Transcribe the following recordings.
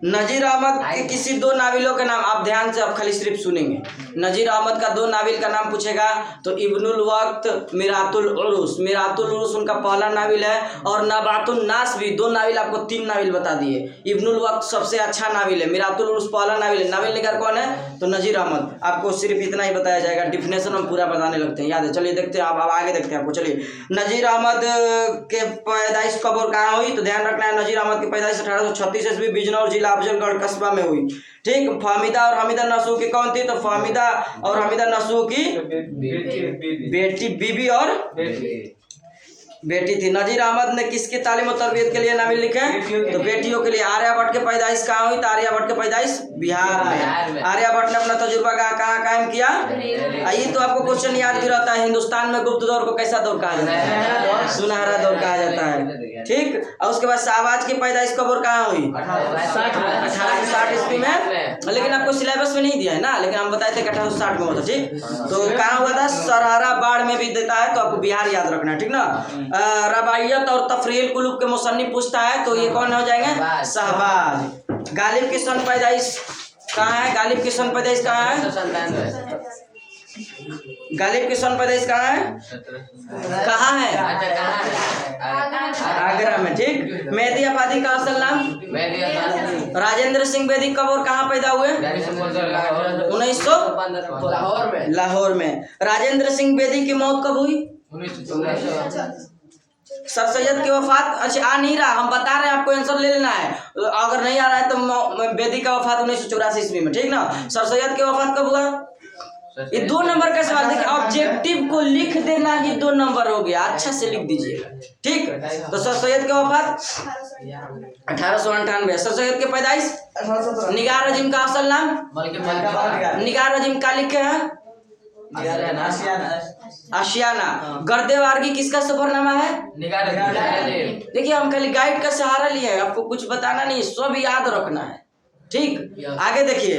नजीर अहमद के किसी दो नाविलों के नाम, आप ध्यान से अब खाली सिर्फ सुनेंगे। नजीर अहमद का दो नाविल का नाम पूछेगा तो इब्नुल वक्त, मिरातुल उरूस। मिरातुल उरूस उनका पहला नाविल है, और नबातुन नास भी, दो नाविल, आपको तीन नाविल बता दिए। इब्नुल वक्त सबसे अच्छा नाविल है, मिरातुल उरूस पहला नाविल है। नाविल निगार कौन है? तो नजीर अहमद। आपको सिर्फ इतना ही बताया जाएगा, डिफिनेशन हम पूरा बताने लगते हैं, याद है। चलिए देखते हैं, आप आगे देखते हैं आपको। चलिए, नजीर अहमद के पैदाइश कब और कहाँ हुई? तो ध्यान रखना है, नजीर अहमद की पैदाइश 1836 ईस्वी बिजनौर जिला अफजलगढ़ कस्बा में हुई। ठीक। फाहमिदा और हमीदा नसूह की कौन थी? तो फाहमिदा और हमीदा नसूह की बेटी, बीबी और बेटी थी। नजीर अहमद ने किसकी तालीम और तरबियत के लिए नाविल लिखे? तो बेटियों के लिए। आर्यभट्ट के पैदाइश कहाँ हुई? तो आर्यभट्ट के पैदाइश बिहार में। आर्यभट्ट ने अपना तजुर्बा कहाँ कायम किया? ये तो आपको क्वेश्चन याद भी रहता है, हिंदुस्तान में गुप्त दौर को कैसा दौर कहा जाता है? सुनहरा दौर कहा जाता है। ठीक। और उसके बाद शाहबाज की पैदाइश कब और कहाँ हुई? 1860 ईस्वी में, लेकिन आपको सिलेबस में नहीं दिया है ना, लेकिन हम बताए थे कि 1860 में होता। ठीक। तो कहाँ हुआ था? सरहारा बाढ़ में भी देता है, तो आपको बिहार याद रखना है। ठीक ना। रबाइयत और तफरील कुलूब के मुसन्निफ पूछता है तो ये कौन हो जाएंगे? शहबाज। गालिब की सन पैदाइश कहाँ है? गालिब की सन पैदाइश कहाँ है? गालिब की सन पैदाइश कहाँ है? कहाँ है? आगरा में। ठीक। मेहदी आबादी का असल नाम? राजेंद्र सिंह बेदी कब और कहाँ पैदा हुए? 1900 लाहौर में। राजेंद्र सिंह बेदी की मौत कब हुई? सर सैयद की वफात, अच्छा आ नहीं रहा, हम बता रहे हैं आपको, आंसर ले लेना है। अगर नहीं आ रहा है तो बेदी का वफात 1984 ईस्वी में। ठीक ना। सर सैयद की वफात कब हुआ? ये 2 नंबर का सवाल। देखिए, ऑब्जेक्टिव को लिख देना, ये 2 नंबर हो गया, अच्छा से लिख दीजिएगा। ठीक। तो सर सैयद की वफात 1898। सर सैयद के पैदाइश? निगार रजीम का असल नाम? निगार रजीम का लिखे हैं? आशियाना। गर्देवारगी किसका सफरनामा है? देखिए, हम खाली गाइड का सहारा लिए हैं, आपको कुछ बताना नहीं, सब याद रखना है। ठीक। आगे देखिए,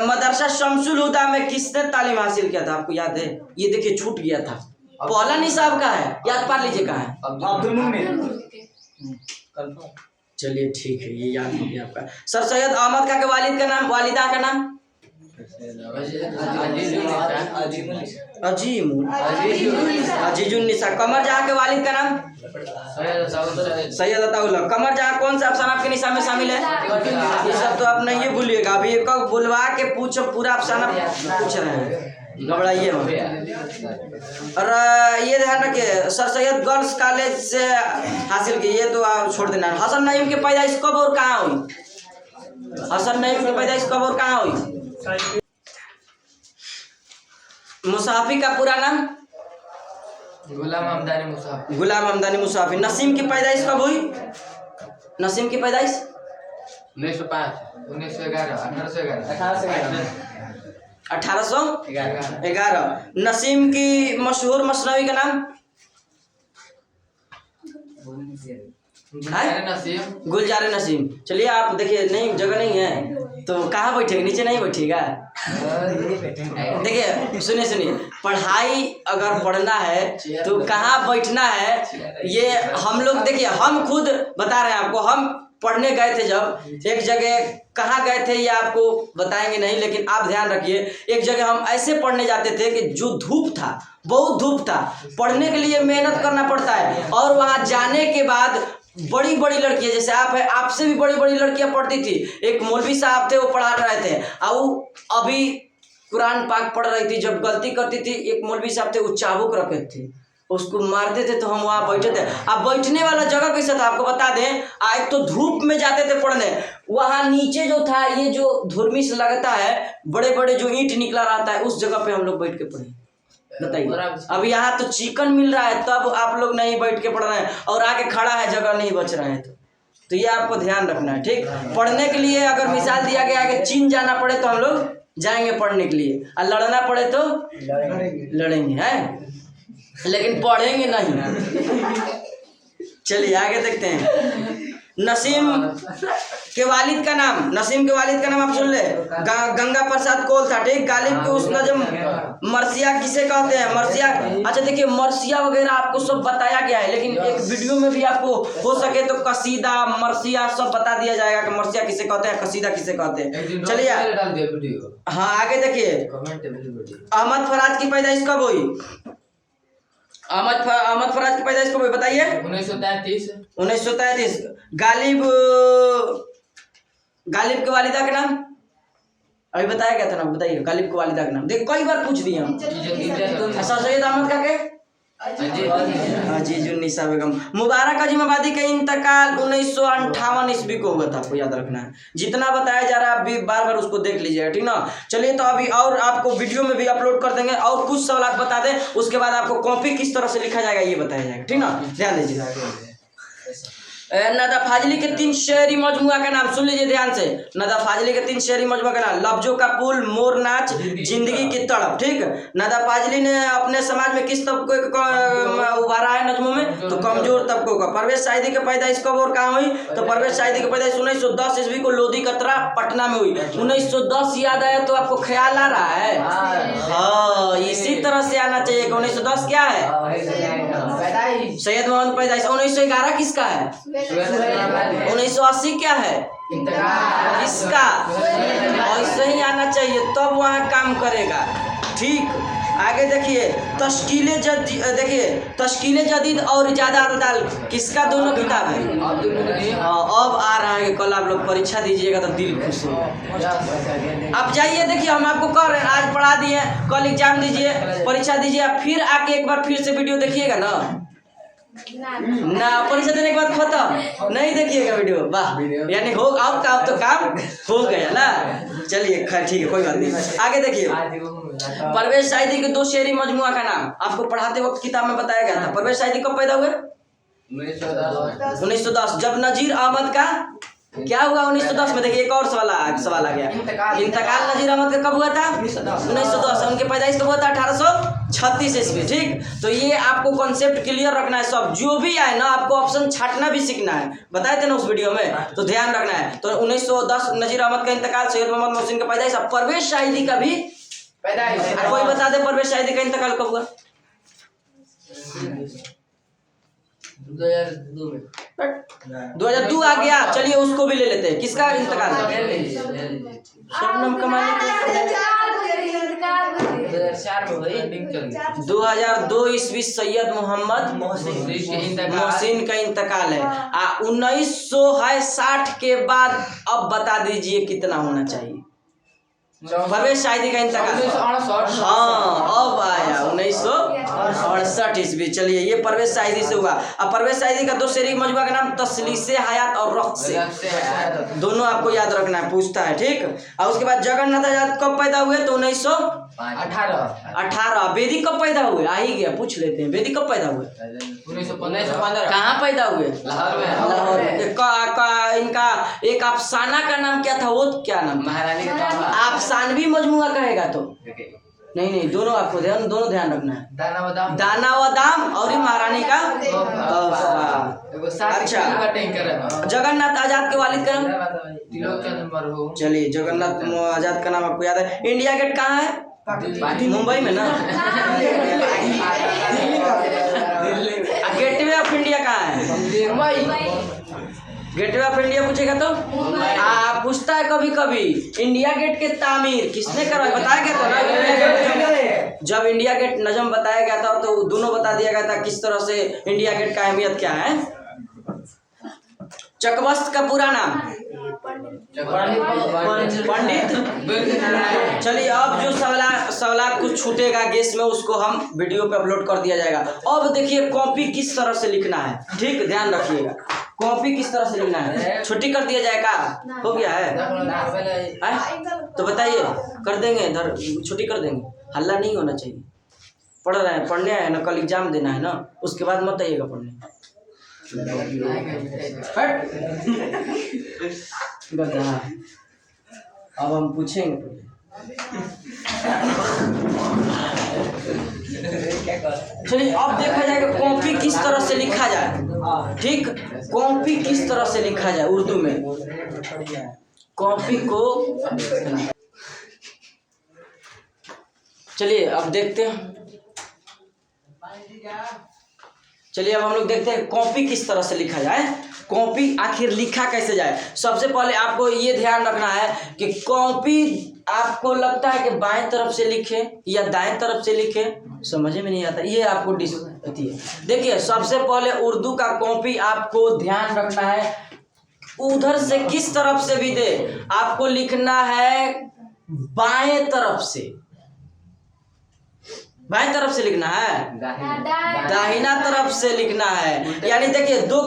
मदरसा शमसुल हुदा में किसने तालीम हासिल किया था? आपको याद है? ये देखिए छूट गया था। पौला निसाब का है, याद पा लीजिए कहाँ है? अब्दुल मुमिन। चलिए ठीक है, ये याद हो गया आपका। सर सैयद अहमद खां के वालिद का नाम, वालिदा का नाम? अजीजुन्निसा। कमर जहाँ के वालिद का नाम? सैयद अताउल्लाह। कमर जहाँ कौन सा अफसाना आपके निशान में शामिल है? ये सब तो आप नहीं भूलिएगा, अभी एक बुलवा के पूछो, पूरा अफसाना पूछ रहे हैं, घबराइए मत। और ये ध्यान रखिए, सर सैयद गर्ल्स कॉलेज से हासिल की, ये तो आप छोड़ देना। हसन नईम की पैदाइश कब और कहाँ हुई? हसन नईम की पैदाइश कब और कहाँ हुई? मुसाफी का पूरा नाम? गुलाम हमदानी मुसाफी। नसीम की पैदाइश कब हुई? नसीम की पैदाइश 1905, 1911, 1811। नसीम की मशहूर मसनवी का नाम? गुलजार नसीम। चलिए, आप देखिए, नहीं जगह नहीं है तो कहाँ बैठेगा? नीचे नहीं बैठेगा। देखिए, सुनिए, पढ़ाई अगर पढ़ना है तो कहाँ बैठना है, ये हम लोग देखिए, हम खुद बता रहे हैं आपको। हम पढ़ने गए थे जब एक जगह, कहाँ गए थे ये आपको बताएंगे नहीं, लेकिन आप ध्यान रखिए, एक जगह हम ऐसे पढ़ने जाते थे कि जो धूप था, बहुत धूप था, पढ़ने के लिए मेहनत करना पड़ता है, और वहाँ जाने के बाद बड़ी बड़ी लड़कियां, जैसे आप है, आपसे भी बड़ी बड़ी लड़कियां पढ़ती थी। एक मौलवी साहब थे, वो पढ़ा रहे थे, और अभी कुरान पाक पढ़ रही थी, जब गलती करती थी, एक मौलवी साहब थे, वो चाबुक रखे थे, उसको मारते थे, तो हम वहाँ बैठे थे। अब बैठने वाला जगह कैसा था आपको बता दें, एक तो धूप में जाते थे पढ़ने, वहाँ नीचे जो था, ये जो धुरमी से लगता है, बड़े बड़े जो ईंट निकला रहता है, उस जगह पे हम लोग बैठ के पढ़े। बताइए, अब यहाँ तो चिकन मिल रहा है, तब आप लोग नहीं बैठ के पढ़ रहे हैं, और आगे खड़ा है, जगह नहीं बच रहा है, तो ये आपको ध्यान रखना है। ठीक। पढ़ने के लिए अगर मिसाल दिया गया है कि चीन जाना पड़े तो हम लोग जाएंगे पढ़ने के लिए, और लड़ना पड़े तो लड़ेंगे, हैं, लेकिन पढ़ेंगे नहीं। चलिए आगे देखते हैं। नसीम के वालिद का नाम, नसीम के वालिद का नाम आप सुन ले, गंगा प्रसाद कोल था, ठीक। गालिब के उस नजम मरसिया किसे कहते हैं? मरसिया। अच्छा देखिए, मरसिया वगैरह आपको सब बताया गया है, लेकिन एक वीडियो में भी आपको हो सके तो कसीदा, मरसिया सब बता दिया जाएगा कि मरसिया किसे कहते हैं, कसीदा किसे कहते हैं। चलिए हाँ आगे देखिए, अहमद फराज की पैदाइश कब हुई? अहमद फराज की पैदाइश कब हुई बताइए? 1933। 1933। गालिब के वालिदा का नाम अभी बताया गया था ना, बताइए गालिब के वालिदा का नाम। देखो कई बार पूछ दिया हम। सर सैयद अहमद का के अजीजुन्निसा बेगम। मुबारक अजीमाबादी का इंतकाल 1958 ईस्वी को हुआ था, आपको याद रखना है। जितना बताया जा रहा है अभी बार बार उसको देख लीजिएगा, ठीक ना। चलिए तो अभी और आपको वीडियो में भी अपलोड कर देंगे, और कुछ सवाल बता दें, उसके बाद आपको कॉपी किस तरह से लिखा जाएगा ये बताया जाएगा, ठीक ना। ध्यान दीजिए। नदा फाजली के 3 शेरी मजमुआ का नाम सुन लीजिए ध्यान से। नदा फाजली के 3 शेरी मजमुआ का नाम, लफ्जों का पुल, मोर नाच, जिंदगी की तड़प, ठीक। नदा फाजली ने अपने समाज में किस तबके को उभारा है नज्मों में? तो कमजोर तबकों का। परवेज साहिदी की पैदाइश कब और कहाँ हुई? तो परवेज साहिदी की पैदाइश 1910 ईस्वी को लोधी कतरा पटना में हुई। 1910 याद आया तो आपको ख्याल आ रहा है? हाँ, इसी तरह से आना चाहिए। 1910 क्या है? सैयद मोहम्मद पैदाइश। 1911 किसका है? 1980 क्या है? किसका? ऐसे ही आना चाहिए तब वहाँ काम करेगा, ठीक। आगे देखिए, तश्कीले जदीद और इजादा अदाल किसका दोनों किताब है? अब आ रहा है, कल आप लोग परीक्षा दीजिएगा तो दिल खुश होगा। अब जाइए देखिए, हम आपको कह रहे हैं आज पढ़ा दिए, कल एग्जाम दीजिए, परीक्षा दीजिए, फिर आके एक बार फिर से वीडियो देखिएगा ना। परीक्षा देने के बाद खत्म नहीं देखिएगा वीडियो, वाह, यानी हो अब तो काम हो गया ना। चलिए खैर ठीक है, कोई बात नहीं। आगे देखिए, परवेज साहिदी के 2 शेरी मजमुआ का नाम आपको पढ़ाते वक्त किताब में बताया गया था। परवेज साहिदी कब पैदा हुए? 1910। जब नजीर अहमद का क्या हुआ 1910 में? देखिए एक और सवाल आ गया। इंतकाल नजीर अहमद का कब हुआ था? 1910। उनके पैदाइश कब हुआ था? 1836 ईस्वी, ठीक। तो ये आपको कॉन्सेप्ट क्लियर रखना है, सब जो भी आए ना आपको ऑप्शन छाटना भी सीखना है, बताए थे ना उस वीडियो में, तो ध्यान रखना है। तो 1910 नजीर अहमद का इंतकाल, सैयद मोहम्मद मोहसिन का पैदाइश। अब परवेज साहिदी का भी पैदाइश, कोई बता दे परवेज साहिदी का इंतकाल कब हुआ? 2002 आ गया। चलिए उसको भी ले लेते हैं, किसका इंतकाल? शबनम कमाली। 2002 ईस्वी सैयद मोहम्मद मोहसिन का इंतकाल है। 1960 के बाद अब बता दीजिए कितना होना चाहिए? परवेज साहिदी का इंतकाल, हाँ अब आया 1968 ईस्वी। चलिए ये परवेज साहिदी से हुआ। अब परवेज साहिदी का 2 शेरी मजमुआ का नाम तसलीसे हयात और रक्त से, दोनों आपको याद रखना है, पूछता है, ठीक। और उसके बाद जगन्नाथ आजाद कब पैदा हुए? तो 1918। बेदी कब पैदा हुए? आ ही गया, पूछ लेते हैं, बेदी कब पैदा हुए? 1915। कहाँ पैदा हुए? लाहौर में। इनका एक अफसाना का नाम क्या था? वो क्या नाम? महारानी। अफसानवी मजमुआ कहेगा तो नहीं, दोनों आपको दोनों ध्यान रखना है। दाना व दाम और महारानी का। अच्छा, जगन्नाथ आजाद के वालिद का नाम? चलिए जगन्नाथ आजाद का नाम आपको याद है। इंडिया गेट कहाँ है? मुंबई में ना। गेटवे ऑफ इंडिया कहाँ है? गेटवे ऑफ इंडिया पूछेगा तो पूछता है कभी कभी इंडिया गेट के तामीर किसने करवाया? बताया गया था ना, जब इंडिया गेट नजम बताया गया था तो दोनों बता दिया गया था किस तरह से इंडिया गेट का अहमियत क्या है। चकबस्त का पूरा नाम? पंडित। चलिए अब जो सवाल कुछ छूटेगा गेस में उसको हम वीडियो पे अपलोड कर दिया जाएगा। अब देखिए कॉपी किस तरह से लिखना है, ठीक ध्यान रखिएगा, कॉपी किस तरह से लिखना है। छुट्टी कर दिया जाएगा? हो गया है? तो बताइए, कर देंगे इधर, छुट्टी कर देंगे, हल्ला नहीं होना चाहिए। पढ़ रहे हैं, पढ़ने आए ना, कल एग्जाम देना है ना, उसके बाद मत आइएगा पढ़ने। गधा, अब हम पूछेंगे। चलिए अब देखा जाएगा कॉपी किस तरह से लिखा जाए। ठीक, कॉपी किस तरह से लिखा जाए उर्दू में, कॉपी को चलिए अब देखते हैं। चलिए अब हम लोग देखते हैं कॉपी किस तरह से लिखा जाए, कॉपी आखिर लिखा कैसे जाए। सबसे पहले आपको ये ध्यान रखना है कि कॉपी आपको लगता है कि बाएं तरफ से लिखे या दाएं तरफ से लिखे, समझ में नहीं आता, ये आपको होती है। देखिए सबसे पहले उर्दू का कॉपी आपको ध्यान रखना है, उधर से किस तरफ से भी दे आपको लिखना है बाएं तरफ से, बाएं तरफ से लिखना है, दाहिना तरफ से लिखना है। यानी देखिए दो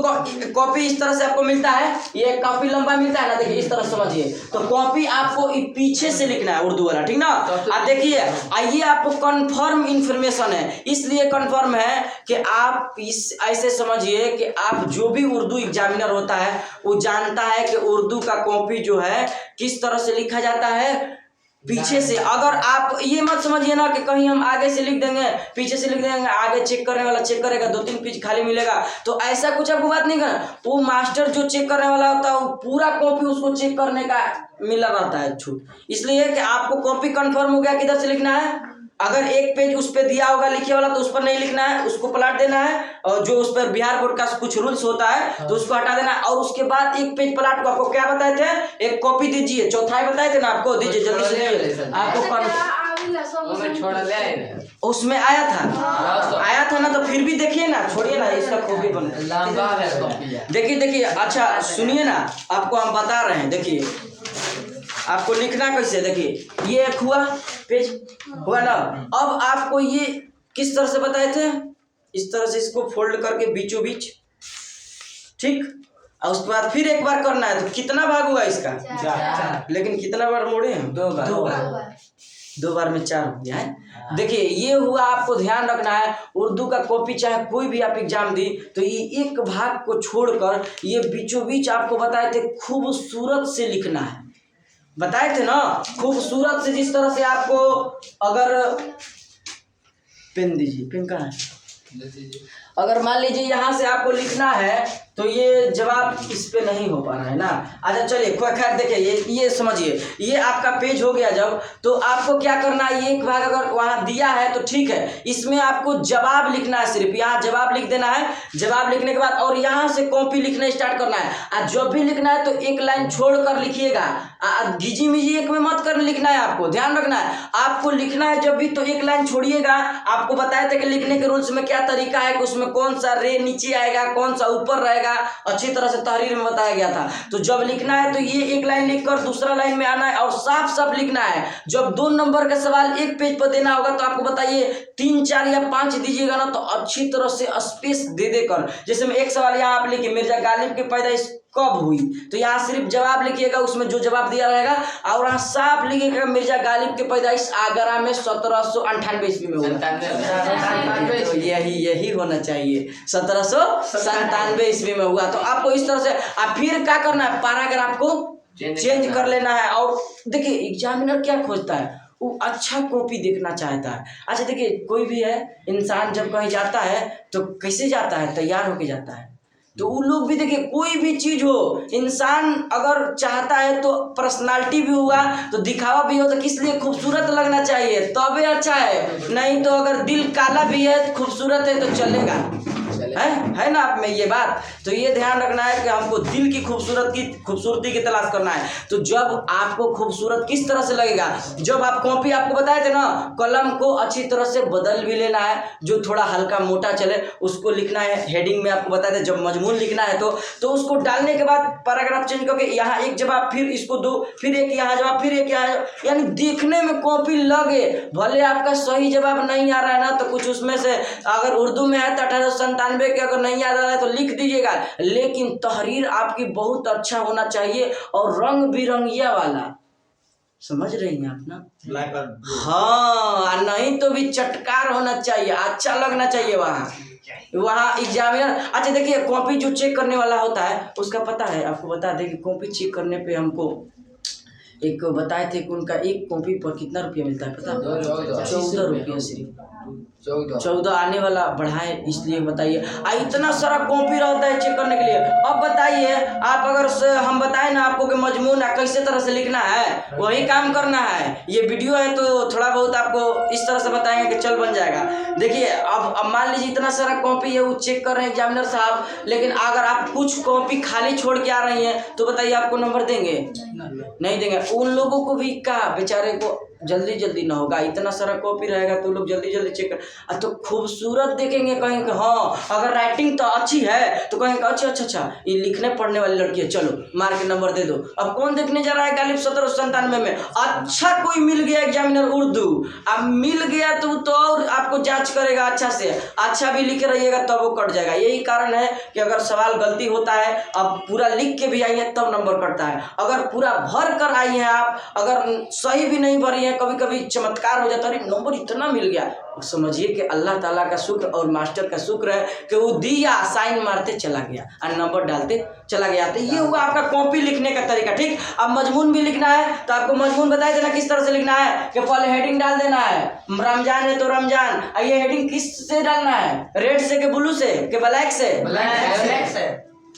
कॉपी इस तरह से आपको मिलता है, ये कॉपी लंबा मिलता है ना, देखिए इस तरह समझिए, तो कॉपी आपको पीछे से लिखना है उर्दू वाला, ठीक ना। अब देखिए ये आपको कंफर्म इंफॉर्मेशन है, इसलिए कंफर्म है कि आप इस ऐसे समझिए कि आप जो भी उर्दू एग्जामिनर होता है वो जानता है कि उर्दू का कॉपी जो है किस तरह से लिखा जाता है, पीछे से। अगर आप ये मत समझिए ना कि कहीं हम आगे से लिख देंगे पीछे से लिख देंगे, आगे चेक करने वाला चेक करेगा 2-3 पेज खाली मिलेगा, तो ऐसा कुछ आपको बात नहीं करना। वो मास्टर जो चेक करने वाला होता है वो पूरा कॉपी उसको चेक करने का मिला रहता है छूट, इसलिए कि आपको कॉपी कंफर्म हो गया किधर से लिखना है। अगर एक पेज उस पर दिया होगा लिखे वाला तो उस पर नहीं लिखना है, उसको पलट देना है, और जो उस पर बिहार बोर्ड का कुछ रूल्स होता है तो उसको हटा देना है, और उसके बाद एक पेज पलट को आपको क्या बताए थे, एक कॉपी दीजिए, चौथाई बताए थे ना आपको, दीजिए जल्दी से आपको उसमें आया था ना, तो फिर भी देखिए ना, छोड़िए ना इसका कॉपी बना, देखिए अच्छा सुनिए ना, आपको हम बता रहे हैं, देखिए आपको लिखना कैसे, देखिए ये एक हुआ पेज हुआ ना। अब आपको ये किस तरह से बताए थे, इस तरह से इसको फोल्ड करके बीचों बीच, ठीक, और उसके बाद फिर एक बार करना है, तो कितना भाग हुआ इसका, लेकिन कितना बार मोड़े हैं, 2 बार में 4 हो गया है। देखिए ये हुआ, आपको ध्यान रखना है उर्दू का कॉपी चाहे कोई भी आप एग्जाम दी तो ये एक भाग को छोड़कर ये बीचों बीच आपको बताए थे खूबसूरत से लिखना है, बताए थे ना, खूबसूरत से। जिस तरह से आपको अगर पेन दीजिए, पेन कहाँ है, अगर मान लीजिए यहाँ से आपको लिखना है तो ये जवाब इस पे नहीं हो पा रहा है ना। अच्छा चलिए खैर देखिए ये समझिए, ये आपका पेज हो गया जब, तो आपको क्या करना है, ये एक भाग अगर वहाँ दिया है तो ठीक है, इसमें आपको जवाब लिखना है, सिर्फ यहाँ जवाब लिख देना है। जवाब लिखने के बाद और यहाँ से कॉपी लिखना स्टार्ट करना है, और जब भी लिखना है तो एक लाइन छोड़ कर लिखिएगा, घिजी मिजी एक में मत कर लिखना है, आपको ध्यान रखना है। आपको लिखना है जब भी तो एक लाइन छोड़िएगा। आपको बताया था कि लिखने के रूल्स में क्या तरीका है कि उसमें कौन सा रे नीचे आएगा कौन सा ऊपर रहेगा, अच्छी तरह से तहरीर में बताया गया था। तो जब लिखना है तो ये एक लाइन लिखकर दूसरा लाइन में आना है और साफ साफ लिखना है। जब 2 नंबर का सवाल एक पेज पर देना होगा तो आपको बताइए 3, 4 या 5 दीजिएगा ना, तो अच्छी तरह से स्पेस दे देकर, जैसे में एक सवाल यहाँ आप लिखिए मिर्जा गालिब की पैदाइश कब हुई, तो यहाँ सिर्फ जवाब लिखिएगा, उसमें जो जवाब दिया रहेगा, और यहाँ साफ लिखिएगा मिर्जा गालिब की पैदाइश आगरा में 1798 ईस्वी में हुआ। तो यही होना चाहिए, 1797 ईस्वी में हुआ। तो आपको इस तरह से फिर क्या करना है, पैराग्राफ को चेंज कर लेना है। और देखिए एग्जामिनर क्या खोजता है, वो अच्छा कॉपी देखना चाहता है। अच्छा देखिए कोई भी है इंसान जब कहीं जाता है तो कैसे जाता है, तैयार होके जाता है। तो वो लोग भी देखिए कोई भी चीज हो, इंसान अगर चाहता है तो पर्सनालिटी भी हुआ तो दिखावा भी हो, तो किस लिए खूबसूरत लगना चाहिए तबे अच्छा है, नहीं तो अगर दिल काला भी है खूबसूरत है तो चलेगा, है ना आप में ये बात। तो ये ध्यान रखना है कि हमको दिल की खूबसूरती की तलाश करना है। तो जब आपको खूबसूरत किस तरह से लगेगा, जब आप कॉपी आपको बताए थे ना, कलम को अच्छी तरह से बदल भी लेना है, जो थोड़ा हल्का मोटा चले उसको लिखना है। हेडिंग में आपको बताए थे जब मजमून लिखना है तो उसको डालने के बाद पैराग्राफ चेंज करके यहाँ एक जवाब फिर इसको दो, फिर एक यहाँ जवाब, फिर एक यहाँ, यानी देखने में कॉपी लगे। भले आपका सही जवाब नहीं आ रहा है ना, तो कुछ उसमें से अगर उर्दू में है तो 1897 के अगर नहीं याद आ रहा है तो लिख दीजिएगा, लेकिन तहरीर आपकी बहुत अच्छा होना चाहिए और रंग बिरंगिया वाला, समझ रही हैं आप ना। हाँ नहीं तो भी चटकार होना चाहिए, अच्छा लगना चाहिए वहाँ एग्जामिनर। अच्छा देखिए कॉपी जो चेक करने वाला होता है उसका पता है, आपको बता दें कि कॉपी चेक करने पे हमको एक बताए थे कि उनका एक कॉपी पर कितना रुपया मिलता है पता है, 14 रुपया सिर्फ। 14। 14 आने वाला बढ़ाए, इसलिए बताइए। इतना सारा कॉपी रहता है चेक करने के लिए। अब बताइए आप अगर हम बताएं ना आपको कि मजमून कैसे तरह से लिखना है, वही काम करना है। ये वीडियो है तो थोड़ा बहुत आपको इस तरह से बताएंगे कि चल बन जाएगा। देखिए अब मान लीजिए इतना सारा कॉपी है, वो चेक कर रहे हैं एग्जामिनर साहब, लेकिन अगर आप कुछ कॉपी खाली छोड़ के आ रही हैं तो बताइए आपको नंबर देंगे? नहीं देंगे। उन लोगों को भी क्या बेचारे को जल्दी जल्दी ना होगा, इतना सारा कॉपी रहेगा तो लोग जल्दी जल्दी चेक कर तो खूबसूरत देखेंगे, कहेंगे हाँ अगर राइटिंग तो अच्छी है तो कहेंगे अच्छा ये लिखने पढ़ने वाली लड़की है, चलो मार के नंबर दे दो। अब कौन देखने जा रहा है गालिब 1797 में? अच्छा कोई मिल गया एग्जामिनर उर्दू, अब मिल गया तो और आपको जांच करेगा अच्छा से, अच्छा भी लिखे रहिएगा तब वो कट जाएगा। यही कारण है कि अगर सवाल गलती होता है, अब पूरा लिख के भी आइए तब नंबर कटता है। अगर पूरा भर कर आई हैं आप, अगर सही भी नहीं भरी है, कभी कभी चमत्कार हो जाता है, अरे नंबर इतना मिल गया, समझिए कि अल्लाह ताला का शुक्र और मास्टर का शुक्र है कि वो दिया, साइन मारते चला गया और नंबर डालते चला गया। तो ये हुआ आपका कॉपी लिखने का तरीका। ठीक, अब मजमून भी लिखना है तो आपको मजमून बताई देना किस तरह से लिखना है कि पहले हेडिंग डाल देना है, रमजान है तो रमजान, ये हेडिंग किस से डालना है, रेड से कि ब्लू से कि ब्लैक से? ब्लैक से।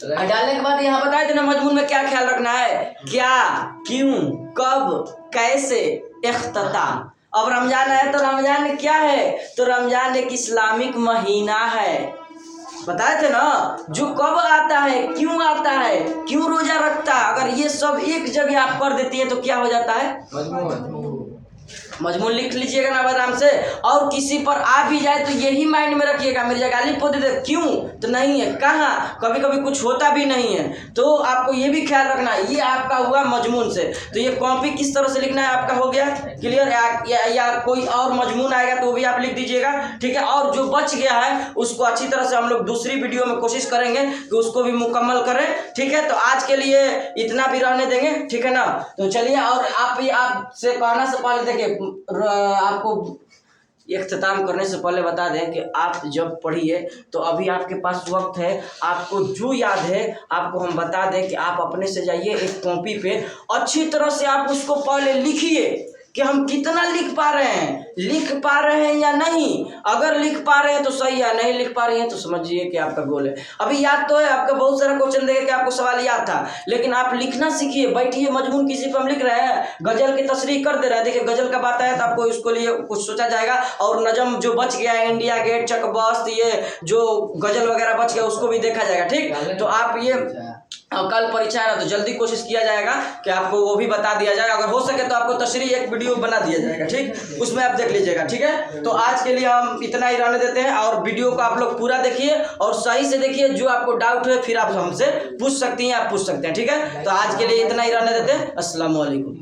डालने के बाद यहाँ बताए देना मजमून में क्या ख्याल रखना है, क्या, क्यों, कब, कैसे, इख्तिताम। अब रमजान है तो रमजान क्या है, तो रमजान एक इस्लामिक महीना है, बताए थे ना, जो कब आता है, क्यों आता है, क्यों रोजा रखता है। अगर ये सब एक जगह आप कर देती है तो क्या हो जाता है, मजमून लिख लीजिएगा ना आराम से। और किसी पर आ भी जाए तो यही माइंड में रखिएगा, मेरी जगह अलिफ दे दे, क्यों तो नहीं है, कहाँ, कभी कभी कुछ होता भी नहीं है, तो आपको ये भी ख्याल रखना है। ये आपका हुआ मजमून से। तो ये कॉपी किस तरह से लिखना है आपका हो गया क्लियर। या कोई और मजमून आएगा तो वो भी आप लिख दीजिएगा, ठीक है। और जो बच गया है उसको अच्छी तरह से हम लोग दूसरी वीडियो में कोशिश करेंगे कि उसको भी मुकम्मल करें, ठीक है। तो आज के लिए इतना भी रहने देंगे, ठीक है ना। तो चलिए, और आपसे कहना से पहले देखिए आपको इख्तिताम करने से पहले बता दें कि आप जब पढ़िए तो अभी आपके पास वक्त है, आपको जो याद है आपको हम बता दें कि आप अपने से जाइए एक कॉपी पे अच्छी तरह से आप उसको पहले लिखिए कि हम कितना लिख पा रहे हैं या नहीं। अगर लिख पा रहे हैं तो सही है, नहीं लिख पा रही हैं तो समझिए कि आपका गोल है। अभी याद तो है आपका, बहुत सारा क्वेश्चन देखे कि आपको सवाल याद था, लेकिन आप लिखना सीखिए। बैठिए, मजमून किसी पर हम लिख रहे हैं, गजल की तशरीह कर दे रहे हैं, देखिए गजल का बात आया तो आपको इसको लिए कुछ सोचा जाएगा। और नजम जो बच गया है, इंडिया गेट, चक बस्त, ये जो गजल वगैरह बच गया उसको भी देखा जाएगा, ठीक। तो आप ये कल परीक्षा है ना तो जल्दी कोशिश किया जाएगा कि आपको वो भी बता दिया जाए। अगर हो सके तो आपको तशरीह एक वीडियो बना दिया जाएगा, ठीक, उसमें आप देख लीजिएगा, ठीक है। तो आज के लिए हम इतना ही रहने देते हैं, और वीडियो को आप लोग पूरा देखिए और सही से देखिए। जो आपको डाउट है फिर आप हमसे पूछ सकती हैं, आप पूछ सकते हैं, ठीक है। तो आज के लिए इतना ही रहने देते हैं। अस्सलाम वालेकुम।